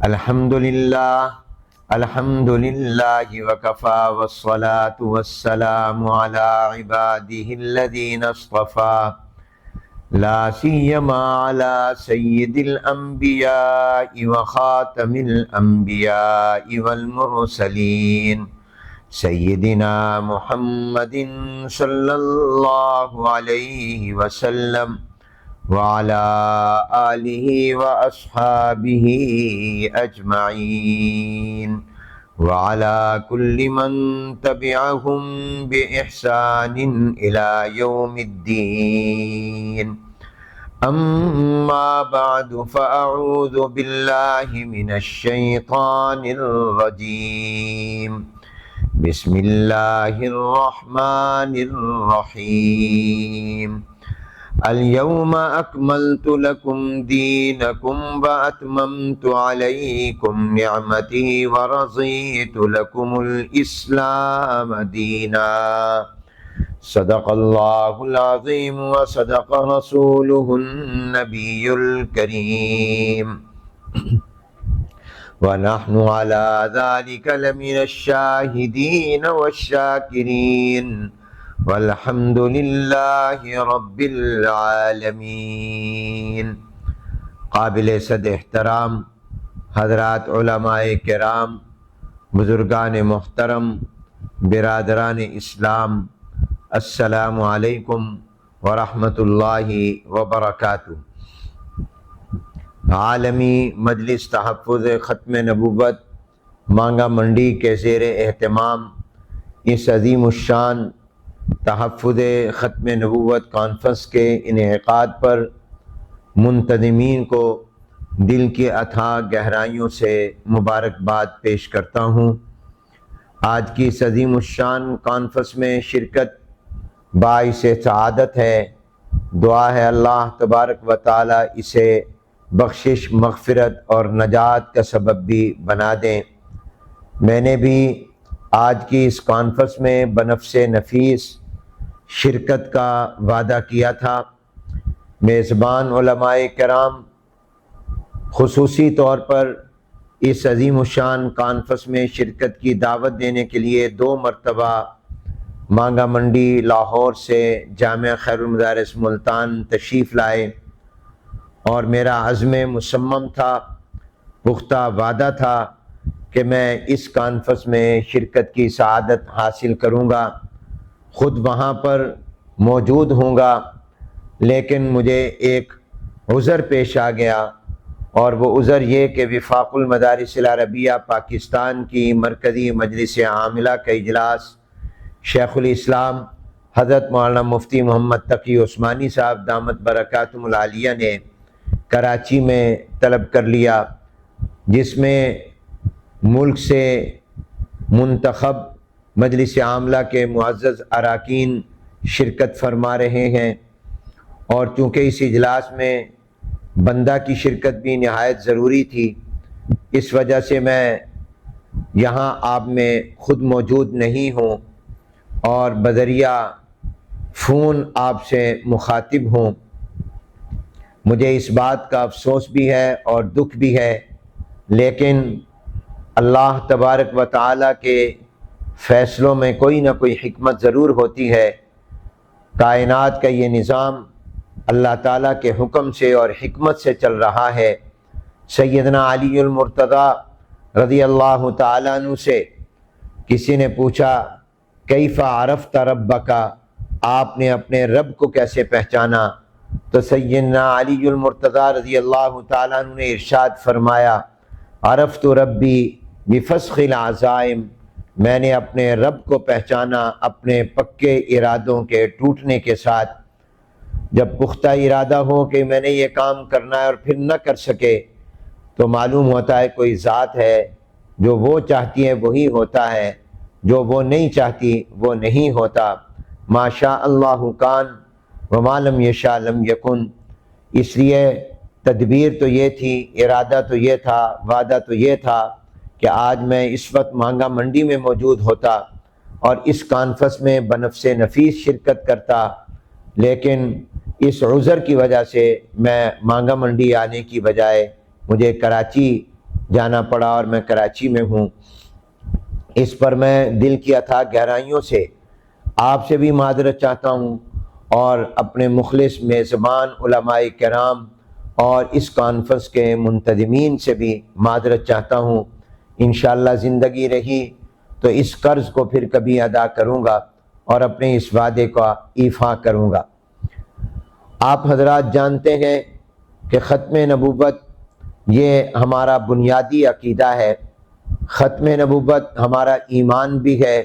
الحمد للہ وکفا والصلاة والسلام علی عباده الذین اصطفى لا سیما علی سید الانبیاء وخاتم الانبیاء والمرسلین سیدنا محمد صلی اللہ علیہ وسلم وعلى آلہ واصحابہ اجمعین وعلى كل من تبعهم بإحسان إلى يوم الدين أما بعد فأعوذ بالله من الشيطان الرجيم بسم الله الرحمن الرحيم اليوم أكملت لكم دينكم وأتممت عليكم نعمتي ورضيت لكم الإسلام دينا صدق الله العظيم وصدق رسوله النبي الكريم ونحن على ذلك لمن الشاهدين والشاكرين والحمد للہ رب العالمین۔ قابل صد احترام حضرات علماء کرام، بزرگان محترم، برادران اسلام، السلام علیکم ورحمۃ اللہ وبرکاتہ۔ عالمی مجلس تحفظ ختم نبوت مانگا منڈی کے زیر اہتمام اس عظیم الشان تحفظ ختم نبوت کانفرنس کے انعقاد پر منتظمین کو دل کی اتھاہ گہرائیوں سے مبارکباد پیش کرتا ہوں۔ آج کی اس عظیم الشان کانفرنس میں شرکت باعث سعادت ہے۔ دعا ہے اللہ تبارک و تعالی اسے بخشش، مغفرت اور نجات کا سبب بھی بنا دیں۔ میں نے بھی آج کی اس کانفرنس میں بنفس نفیس شرکت کا وعدہ کیا تھا۔ میزبان علماء کرام خصوصی طور پر اس عظیم الشان کانفرنس میں شرکت کی دعوت دینے کے لیے 2 مرتبہ مانگا منڈی لاہور سے جامعہ خیر المدارس ملتان تشریف لائے، اور میرا عزم مصمم تھا، پختہ وعدہ تھا کہ میں اس کانفرنس میں شرکت کی سعادت حاصل کروں گا، خود وہاں پر موجود ہوں گا۔ لیکن مجھے ایک عذر پیش آ گیا، اور وہ عذر یہ کہ وفاق المدارس العربیہ پاکستان کی مرکزی مجلس عاملہ کا اجلاس شیخ الاسلام حضرت مولانا مفتی محمد تقی عثمانی صاحب دامت برکاتہم العالیہ نے کراچی میں طلب کر لیا، جس میں ملک سے منتخب مجلس عاملہ کے معزز اراکین شرکت فرما رہے ہیں، اور چونکہ اس اجلاس میں بندہ کی شرکت بھی نہایت ضروری تھی، اس وجہ سے میں یہاں آپ میں خود موجود نہیں ہوں اور بذریعہ فون آپ سے مخاطب ہوں۔ مجھے اس بات کا افسوس بھی ہے اور دکھ بھی ہے، لیکن اللہ تبارک و تعالیٰ کے فیصلوں میں کوئی نہ کوئی حکمت ضرور ہوتی ہے۔ کائنات کا یہ نظام اللہ تعالیٰ کے حکم سے اور حکمت سے چل رہا ہے۔ سیدنا علی المرتضیٰ رضی اللہ تعالیٰ عنہ سے کسی نے پوچھا کیف عرفت ربک، آپ نے اپنے رب کو کیسے پہچانا؟ تو سیدنا علی المرتضیٰ رضی اللہ تعالیٰ عنہ نے ارشاد فرمایا عرفت ربی بفسخ العزائم، میں نے اپنے رب کو پہچانا اپنے پکے ارادوں کے ٹوٹنے کے ساتھ۔ جب پختہ ارادہ ہو کہ میں نے یہ کام کرنا ہے اور پھر نہ کر سکے، تو معلوم ہوتا ہے کوئی ذات ہے، جو وہ چاہتی ہے وہی ہوتا ہے، جو وہ نہیں چاہتی وہ نہیں ہوتا۔ ما شاء اللہ کان وما لم یشاء لم یکن۔ اس لیے تدبیر تو یہ تھی، ارادہ تو یہ تھا، وعدہ تو یہ تھا کہ آج میں اس وقت مانگا منڈی میں موجود ہوتا اور اس کانفرنس میں بنفس نفیس شرکت کرتا، لیکن اس عذر کی وجہ سے میں مانگا منڈی آنے کی بجائے مجھے کراچی جانا پڑا اور میں کراچی میں ہوں، اس پر میں دل کی اتھاہ گہرائیوں سے آپ سے بھی معذرت چاہتا ہوں اور اپنے مخلص میزبان علماء کرام اور اس کانفرنس کے منتظمین سے بھی معذرت چاہتا ہوں۔ انشاءاللہ زندگی رہی تو اس قرض کو پھر کبھی ادا کروں گا اور اپنے اس وعدے کا ایفا کروں گا۔ آپ حضرات جانتے ہیں کہ ختم نبوت یہ ہمارا بنیادی عقیدہ ہے۔ ختم نبوت ہمارا ایمان بھی ہے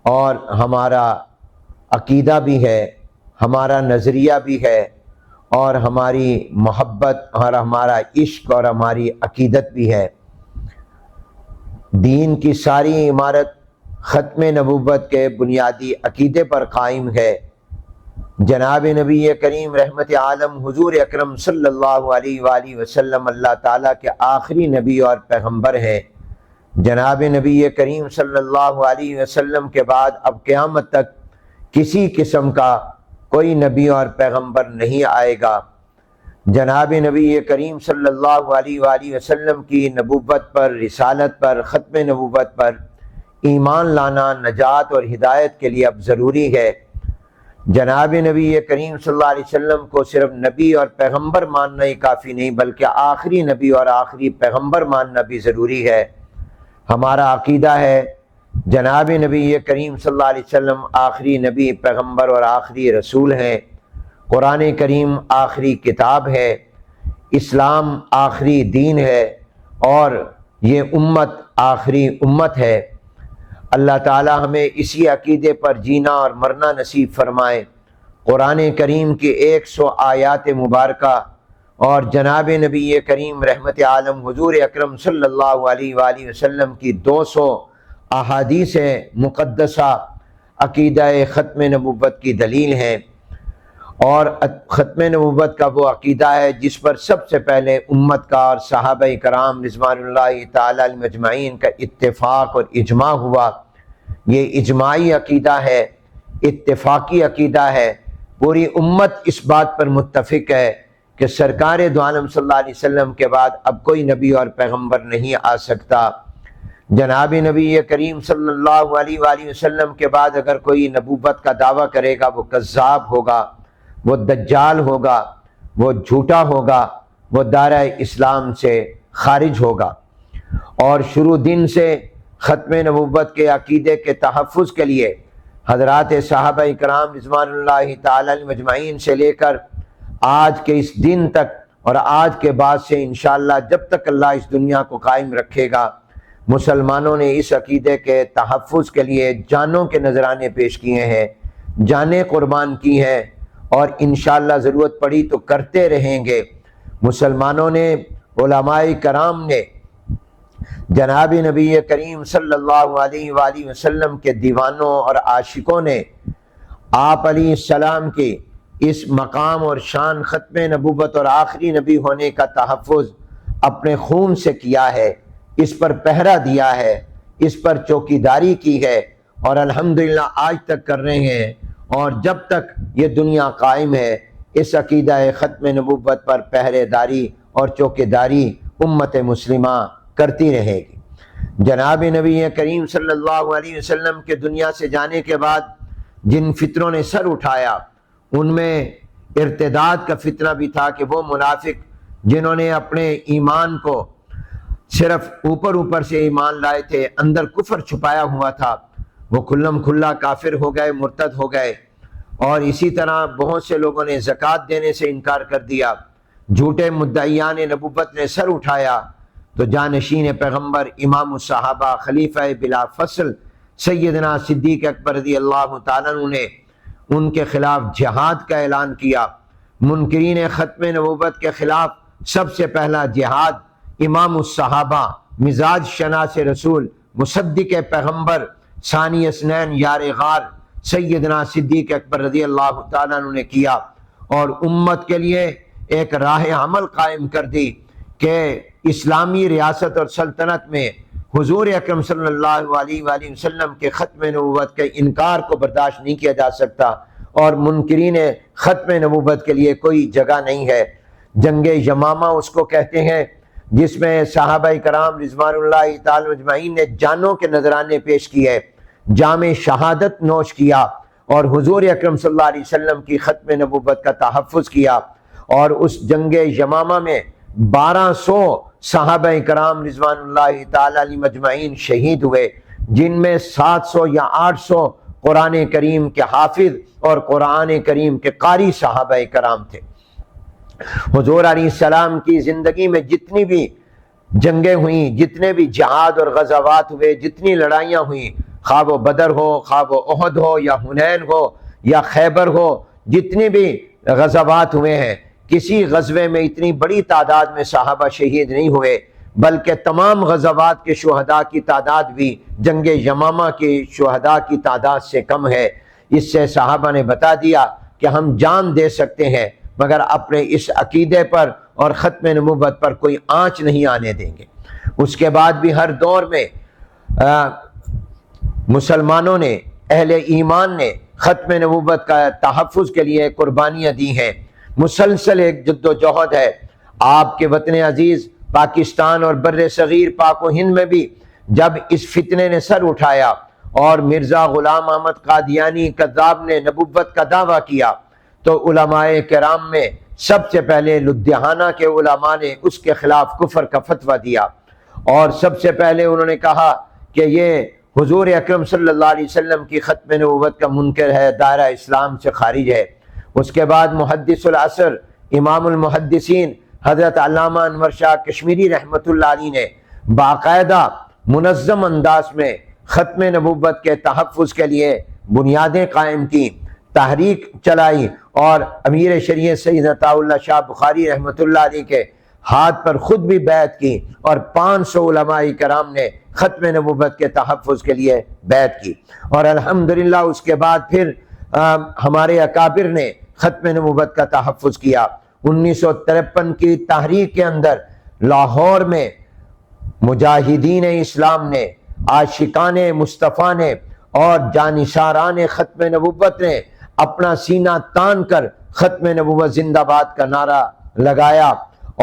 اور ہمارا عقیدہ بھی ہے، ہمارا نظریہ بھی ہے اور ہماری محبت اور ہمارا عشق اور ہماری عقیدت بھی ہے۔ دین کی ساری عمارت ختم نبوت کے بنیادی عقیدے پر قائم ہے۔ جناب نبی کریم رحمت عالم حضور اکرم صلی اللہ علیہ وآلہ وسلم اللہ تعالیٰ کے آخری نبی اور پیغمبر ہیں۔ جناب نبی کریم صلی اللہ علیہ وسلم کے بعد اب قیامت تک کسی قسم کا کوئی نبی اور پیغمبر نہیں آئے گا۔ جناب نبی کریم صلی اللہ علیہ وآلہ وسلم کی نبوت پر، رسالت پر، ختم نبوت پر ایمان لانا نجات اور ہدایت کے لیے اب ضروری ہے۔ جناب نبی کریم صلی اللہ علیہ وسلم کو صرف نبی اور پیغمبر ماننا ہی کافی نہیں، بلکہ آخری نبی اور آخری پیغمبر ماننا بھی ضروری ہے۔ ہمارا عقیدہ ہے جناب نبی کریم صلی اللہ علیہ وسلم آخری نبی، پیغمبر اور آخری رسول ہیں۔ قرآن کریم آخری کتاب ہے، اسلام آخری دین ہے اور یہ امت آخری امت ہے۔ اللہ تعالی ہمیں اسی عقیدے پر جینا اور مرنا نصیب فرمائے۔ قرآن کریم کی 100 آیات مبارکہ اور جناب نبی کریم رحمت عالم حضور اکرم صلی اللہ علیہ وآلہ وسلم کی 200 احادیث مقدسہ عقیدہ ختم نبوت کی دلیل ہیں، اور ختم نبوت کا وہ عقیدہ ہے جس پر سب سے پہلے امت کا اور صحابہ کرام رضوان اللہ تعالی علیہم اجمعین کا اتفاق اور اجماع ہوا۔ یہ اجماعی عقیدہ ہے، اتفاقی عقیدہ ہے۔ پوری امت اس بات پر متفق ہے کہ سرکار دو عالم صلی اللہ علیہ وسلم کے بعد اب کوئی نبی اور پیغمبر نہیں آ سکتا۔ جناب نبی کریم صلی اللہ علیہ وآلہ وسلم کے بعد اگر کوئی نبوت کا دعویٰ کرے گا وہ کذاب ہوگا، وہ دجال ہوگا، وہ جھوٹا ہوگا، وہ دائرہ اسلام سے خارج ہوگا۔ اور شروع دن سے ختم نبوت کے عقیدے کے تحفظ کے لیے حضرات صحابہ کرام رضوان اللہ تعالی علیہم اجمعین سے لے کر آج کے اس دن تک اور آج کے بعد سے انشاءاللہ جب تک اللہ اس دنیا کو قائم رکھے گا، مسلمانوں نے اس عقیدے کے تحفظ کے لیے جانوں کے نذرانے پیش کیے ہیں، جانیں قربان کی ہیں اور انشاءاللہ ضرورت پڑی تو کرتے رہیں گے۔ مسلمانوں نے، علماء کرام نے، جناب نبی کریم صلی اللہ علیہ وآلہ وسلم کے دیوانوں اور عاشقوں نے آپ علیہ السلام کی اس مقام اور شان ختم نبوت اور آخری نبی ہونے کا تحفظ اپنے خون سے کیا ہے، اس پر پہرا دیا ہے، اس پر چوکیداری کی ہے اور الحمدللہ آج تک کر رہے ہیں، اور جب تک یہ دنیا قائم ہے اس عقیدہ ختم نبوت پر پہرے داری اور چوکیداری امت مسلمہ کرتی رہے گی۔ جناب نبی کریم صلی اللہ علیہ وسلم کے دنیا سے جانے کے بعد جن فتنوں نے سر اٹھایا ان میں ارتداد کا فتنہ بھی تھا کہ وہ منافق جنہوں نے اپنے ایمان کو صرف اوپر سے ایمان لائے تھے، اندر کفر چھپایا ہوا تھا، وہ کھلم کھلا کافر ہو گئے، مرتد ہو گئے۔ اور اسی طرح بہت سے لوگوں نے زکوٰۃ دینے سے انکار کر دیا، جھوٹے مدعیان نبوت نے سر اٹھایا، تو جانشین پیغمبر امام الصحابہ خلیفہ بلا فصل سیدنا صدیق اکبر رضی اللہ تعالیٰ عنہ نے ان کے خلاف جہاد کا اعلان کیا۔ منکرین ختم نبوت کے خلاف سب سے پہلا جہاد امام الصحابہ، مزاج شناس رسول، مصدق پیغمبر، ثانی اثنین، یار غار سیدنا صدیق اکبر رضی اللہ تعالیٰ عنہ نے کیا، اور امت کے لیے ایک راہ عمل قائم کر دی کہ اسلامی ریاست اور سلطنت میں حضور اکرم صلی اللہ علیہ وآلہ وسلم کے ختم نبوت کے انکار کو برداشت نہیں کیا جا سکتا، اور منکرین ختم نبوت کے لیے کوئی جگہ نہیں ہے۔ جنگ یمامہ اس کو کہتے ہیں جس میں صحابہ کرام رضوان اللہ تعالی اجمعین نے جانوں کے نذرانے پیش کیے، جام شہادت نوش کیا اور حضور اکرم صلی اللہ علیہ وسلم کی ختم نبوت کا تحفظ کیا، اور اس جنگ یمامہ میں 1200 صحابہ کرام رضوان اللہ تعالی علیہم اجمعین شہید ہوئے، جن میں 700 یا 800 قرآن کریم کے حافظ اور قرآن کریم کے قاری صحابہ کرام تھے۔ حضور علیہ السلام کی زندگی میں جتنی بھی جنگیں ہوئیں، جتنے بھی جہاد اور غزوات ہوئے، جتنی لڑائیاں ہوئیں، خواہ وہ بدر ہو، خواہ وہ احد ہو یا حنین ہو یا خیبر ہو، جتنی بھی غزوات ہوئے ہیں، کسی غزوے میں اتنی بڑی تعداد میں صحابہ شہید نہیں ہوئے، بلکہ تمام غزوات کے شہداء کی تعداد بھی جنگ یمامہ کے شہداء کی تعداد سے کم ہے۔ اس سے صحابہ نے بتا دیا کہ ہم جان دے سکتے ہیں مگر اپنے اس عقیدے پر اور ختم نبوت پر کوئی آنچ نہیں آنے دیں گے۔ اس کے بعد بھی ہر دور میں مسلمانوں نے، اہل ایمان نے ختم نبوت کا تحفظ کے لیے قربانیاں دی ہیں۔ مسلسل ایک جد و جہد ہے۔ آپ کے وطن عزیز پاکستان اور بر صغیر پاک و ہند میں بھی جب اس فتنے نے سر اٹھایا اور مرزا غلام احمد قادیانی کذاب نے نبوت کا دعویٰ کیا، تو علماء کرام میں سب سے پہلے لدھیانہ کے علماء نے اس کے خلاف کفر کا فتویٰ دیا، اور سب سے پہلے انہوں نے کہا کہ یہ حضور اکرم صلی اللہ علیہ وسلم کی ختم نبوت کا منکر ہے، دائرہ اسلام سے خارج ہے۔ اس کے بعد محدث العصر امام المحدثین حضرت علامہ انور شاہ کشمیری رحمۃ اللہ علیہ نے باقاعدہ منظم انداز میں ختم نبوت کے تحفظ کے لیے بنیادیں قائم کی، تحریک چلائی، اور امیر شریعت سید عطا اللہ شاہ بخاری رحمۃ اللہ علیہ کے ہاتھ پر خود بھی بیعت کی، اور 500 علماء کرام نے ختم نبوت کے تحفظ کے لیے بیعت کی، اور الحمدللہ اس کے بعد پھر ہمارے اکابر نے ختم نبوت کا تحفظ کیا۔ 1953 کی تحریک کے اندر لاہور میں مجاہدین اسلام نے، عاشقان مصطفیٰ نے اور جانشاران ختم نبوت نے اپنا سینہ تان کر ختم نبوت زندہ باد کا نعرہ لگایا،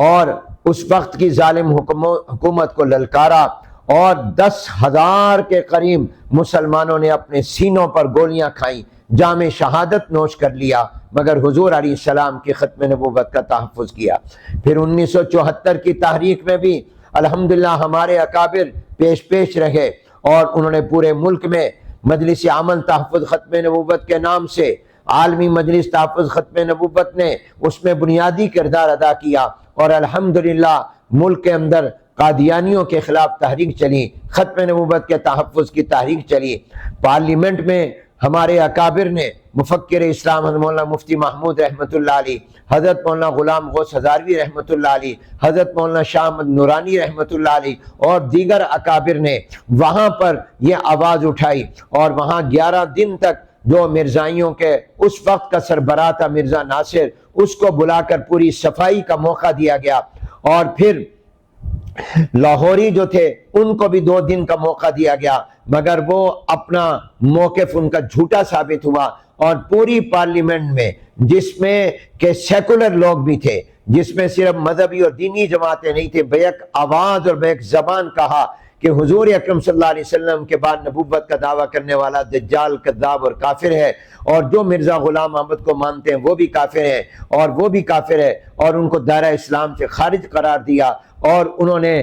اور اس وقت کی ظالم حکومت کو للکارا، اور 10,000 کے قریب مسلمانوں نے اپنے سینوں پر گولیاں کھائیں، جام شہادت نوش کر لیا، مگر حضور علیہ السلام کی ختم نبوت کا تحفظ کیا۔ پھر 1974 کی تحریک میں بھی الحمدللہ ہمارے اکابر پیش رہے، اور انہوں نے پورے ملک میں مجلس عمل تحفظ ختم نبوت کے نام سے عالمی مجلس تحفظ ختم نبوت نے اس میں بنیادی کردار ادا کیا، اور الحمدللہ ملک کے اندر قادیانیوں کے خلاف تحریک چلی، ختم نبوت کے تحفظ کی تحریک چلی۔ پارلیمنٹ میں ہمارے اکابر نے، مفکر اسلام حضرت مولانا مفتی محمود رحمۃ اللہ علیہ، حضرت مولانا غلام غوث ہزاروی رحمۃ اللہ علیہ، حضرت مولانا شاہ احمد نورانی رحمۃ اللہ علیہ اور دیگر اکابر نے وہاں پر یہ آواز اٹھائی، اور وہاں 11 دن تک جو مرزائیوں کے اس وقت کا سربراہ تھا مرزا ناصر، اس کو بلا کر پوری صفائی کا موقع دیا گیا، اور پھر لاہوری جو تھے ان کو بھی 2 دن کا موقع دیا گیا، مگر وہ اپنا موقف ان کا جھوٹا ثابت ہوا، اور پوری پارلیمنٹ میں جس میں کہ سیکولر لوگ بھی تھے، جس میں صرف مذہبی اور دینی جماعتیں نہیں تھے، بیک آواز اور بیک زبان کہا کہ حضور اکرم صلی اللہ علیہ وسلم کے بعد نبوت کا دعویٰ کرنے والا دجال، کذاب اور کافر ہے، اور جو مرزا غلام احمد کو مانتے ہیں وہ بھی کافر ہیں، اور وہ بھی کافر ہے، اور ان کو دائرہ اسلام سے خارج قرار دیا، اور انہوں نے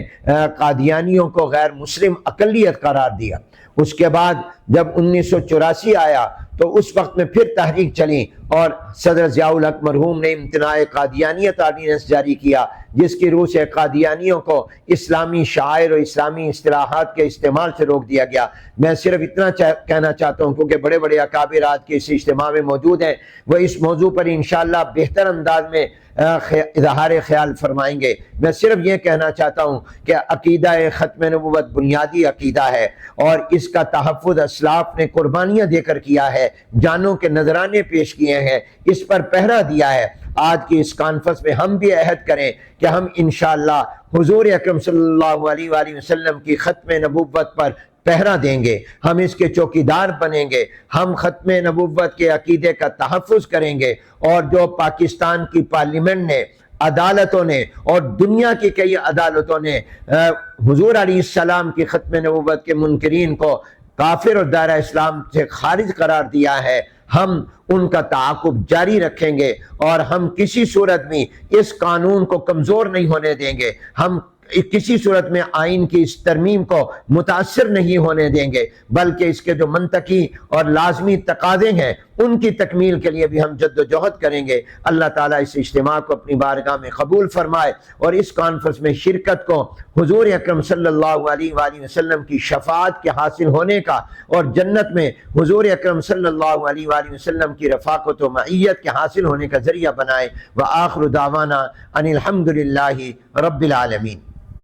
قادیانیوں کو غیر مسلم اقلیت قرار دیا۔ اس کے بعد جب 1984 آیا تو اس وقت میں پھر تحریک چلی، اور صدر ضیاء الحق مرحوم نے امتناع قادیانیت آرڈیننس جاری کیا، جس کی روح سے قادیانیوں کو اسلامی شعائر اور اسلامی اصطلاحات کے استعمال سے روک دیا گیا۔ میں صرف اتنا کہنا چاہتا ہوں، کیونکہ بڑے بڑے اکابر آج کے اس اجتماع میں موجود ہیں، وہ اس موضوع پر انشاءاللہ بہتر انداز میں اظہار خیال فرمائیں گے۔ میں صرف یہ کہنا چاہتا ہوں کہ عقیدہ ختم نبوت بنیادی عقیدہ ہے، اور اس کا تحفظ اسلاف نے قربانیاں دے کر کیا ہے، جانوں کے نذرانے پیش کیے ہیں، اس پر پہرا دیا ہے۔ آج کی اس کانفرنس میں ہم بھی عہد کریں کہ ہم انشاءاللہ حضور اکرم صلی اللہ علیہ وآلہ وسلم کی ختم نبوت پر پہرا دیں گے، ہم اس کے چوکیدار بنیں گے، ہم ختم نبوت کے عقیدے کا تحفظ کریں گے، اور جو پاکستان کی پارلیمنٹ نے عدالتوں نے اور دنیا کی کئی عدالتوں نے حضور علیہ السلام کی ختم نبوت کے منکرین کو کافر اور دائرہ اسلام سے خارج قرار دیا ہے، ہم ان کا تعاقب جاری رکھیں گے اور ہم کسی صورت میں اس قانون کو کمزور نہیں ہونے دیں گے، ہم کسی صورت میں آئین کی اس ترمیم کو متاثر نہیں ہونے دیں گے، بلکہ اس کے جو منطقی اور لازمی تقاضے ہیں ان کی تکمیل کے لیے بھی ہم جد و جہد کریں گے۔ اللہ تعالیٰ اس اجتماع کو اپنی بارگاہ میں قبول فرمائے اور اس کانفرنس میں شرکت کو حضور اکرم صلی اللہ علیہ وآلہ وسلم کی شفاعت کے حاصل ہونے کا اور جنت میں حضور اکرم صلی اللہ علیہ وآلہ وسلم کی رفاقت و معیت کے حاصل ہونے کا ذریعہ بنائے۔ وآخر دعوانا ان الحمد للہ رب العالمین۔